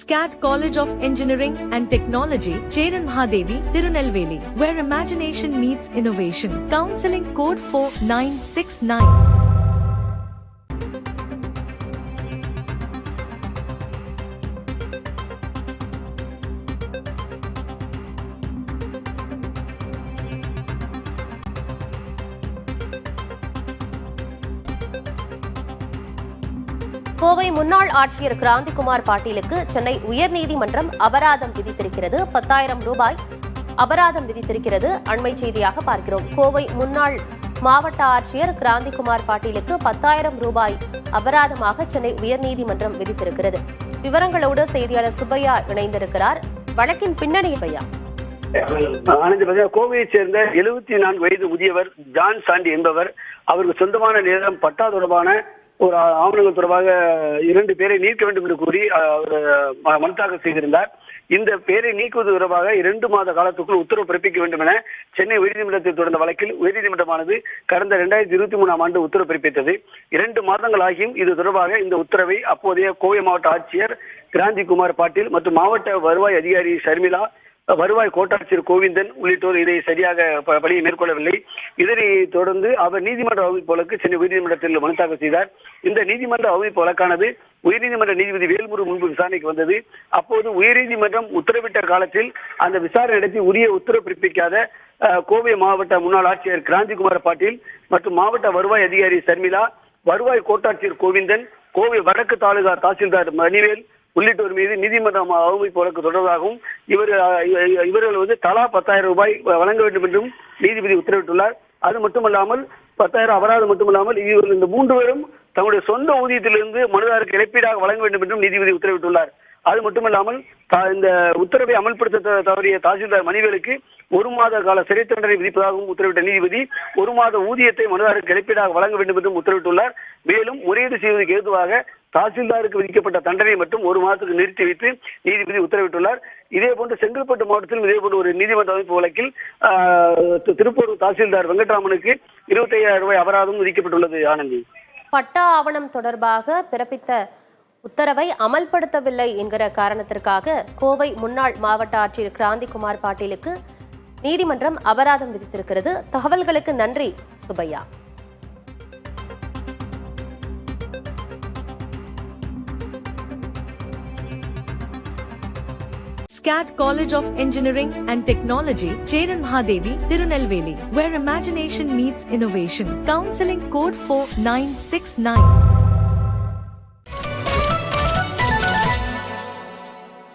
SCAT College of Engineering and Technology, Cheran Mahadevi, Tirunelveli, where imagination meets innovation. Counseling code 4969. Kovai முன்னாள் ஆட்சியர் கிராந்திகுமார் பாட்டீலுக்கு சென்னை உயர்நீதிமன்றம் அபராதம் விதித்திருக்கிறது. 10,000 ரூபாய் அபராதம் விதித்திருக்கிறது. அண்மை செய்தியாக பார்க்கிறோம். கோவை முன்னாள் மாவட்ட ஆட்சியர் கிராந்திகுமார் பாட்டீலுக்கு 10,000 ரூபாய் அபராதமாக சென்னை உயர்நீதிமன்றம் விதித்திருக்கிறது. விவரங்களோடு செய்தியாளர் சுப்பையா இணைந்திருக்கிறார். வழக்கின் பின்னணி பையா. கோவையைச் சேர்ந்த 74 வயது முதியவர் ஜான் சாண்டி என்பவர் அவருக்கு சொந்தமான நிலம் பட்டா தொடர்பான ஒரு ஆவணங்கள் தொடர்பாக 2 பேரை நீக்க வேண்டும் என்று கூறி மனு தாக்கல் செய்திருந்தார். இந்த பேரை நீக்குவது தொடர்பாக 2 மாத காலத்துக்குள் உத்தரவு பிறப்பிக்க வேண்டும் என சென்னை உயர்நீதிமன்றத்தில் தொடர்ந்த வழக்கில் உயர்நீதிமன்றமானது கடந்த 2023ஆம் ஆண்டு உத்தரவு பிறப்பித்தது. 2 மாதங்கள் ஆகியும் இது தொடர்பாக இந்த உத்தரவை அப்போதைய கோவை மாவட்ட ஆட்சியர் கிராந்திகுமார் பாட்டீல் மற்றும் மாவட்ட வருவாய் அதிகாரி ஷர்மிளா, வருவாய் கோட்டாட்சியர் கோவிந்தன் உள்ளிட்டோர் இதை சரியாக பணியை மேற்கொள்ளவில்லை. இதனை தொடர்ந்து அவர் நீதிமன்ற அவமதிப்பு வழக்கு சென்னை உயர்நீதிமன்றத்தில் மனு தாக்கல் செய்தார். இந்த நீதிமன்ற அவமதிப்பு வழக்கானது உயர்நீதிமன்ற நீதிபதி வேல்முருகன் முன்பு விசாரணைக்கு வந்தது. அப்போது உயர்நீதிமன்றம் உத்தரவிட்ட காலத்தில் அந்த விசாரணை நடத்தி உரிய உத்தரவு பிறப்பிக்காத கோவை மாவட்ட முன்னாள் ஆட்சியர் கிராந்திகுமார் பாட்டீல் மற்றும் மாவட்ட வருவாய் அதிகாரி ஷர்மிளா, வருவாய் கோட்டாட்சியர் கோவிந்தன், கோவை வடக்கு தாலுகா தாசில்தார் மணிவேல் உள்ளிட்டோர் மீது நீதிமன்றம் அவமதிப்பு வழக்கு தொடர்பாகவும் இவர்கள் தலா 10,000 ரூபாய் வழங்க வேண்டும் என்றும் நீதிபதி உத்தரவிட்டுள்ளார். அது மட்டுமல்லாமல் 10,000 அபராதம் மட்டுமல்லாமல் இவர்கள் இந்த 3 பேரும் தங்களுடைய சொந்த ஊதியத்திலிருந்து மனுதாரருக்கு இழப்பீடாக வழங்க வேண்டும் என்றும் நீதிபதி உத்தரவிட்டுள்ளார். அது மட்டுமல்லாமல் இந்த உத்தரவை அமல்படுத்த தவறிய தாசில்தார் மணிவேலுக்கு 1 மாத கால சிறை தண்டனை விதிப்பதாகவும் உத்தரவிட்ட நீதிபதி 1 மாத ஊதியத்தை மனுதாரருக்கு இழப்பீடாக வழங்க வேண்டும் என்றும் உத்தரவிட்டுள்ளார். மேலும் முறையீடு செய்வதற்கு ஏதுவாக தாசில்தாருக்கு விதிக்கப்பட்ட தண்டனை மட்டும் 1 மாதத்துக்கு நிறுத்தி வைத்து நீதிபதி உத்தரவிட்டுள்ளார். இதேபோன்று செங்கல்பட்டு மாவட்டத்திலும் இதேபோன்று ஒரு நீதிமன்ற அமைப்பு வழக்கில் திருப்பூர் தாசில்தார் வெங்கட்ராமனுக்கு 25,000 ரூபாய் அபராதம் விதிக்கப்பட்டுள்ளது. ஆனந்தி, பட்டா ஆவணம் தொடர்பாக பிறப்பித்த உத்தரவை அமல்படுத்தவில்லை என்கிற காரணத்திற்காக கோவை முன்னாள் மாவட்ட ஆட்சியர் கிராந்திகுமார் பாட்டீலுக்கு நீதிமன்றம் அபராதம் விதித்திருக்கிறது. தகவல்களுக்கு நன்றி Subbaiah. SCAT College of Engineering and Technology, Cheran Mahadevi, Tirunelveli, where imagination meets innovation. Counseling code 4969.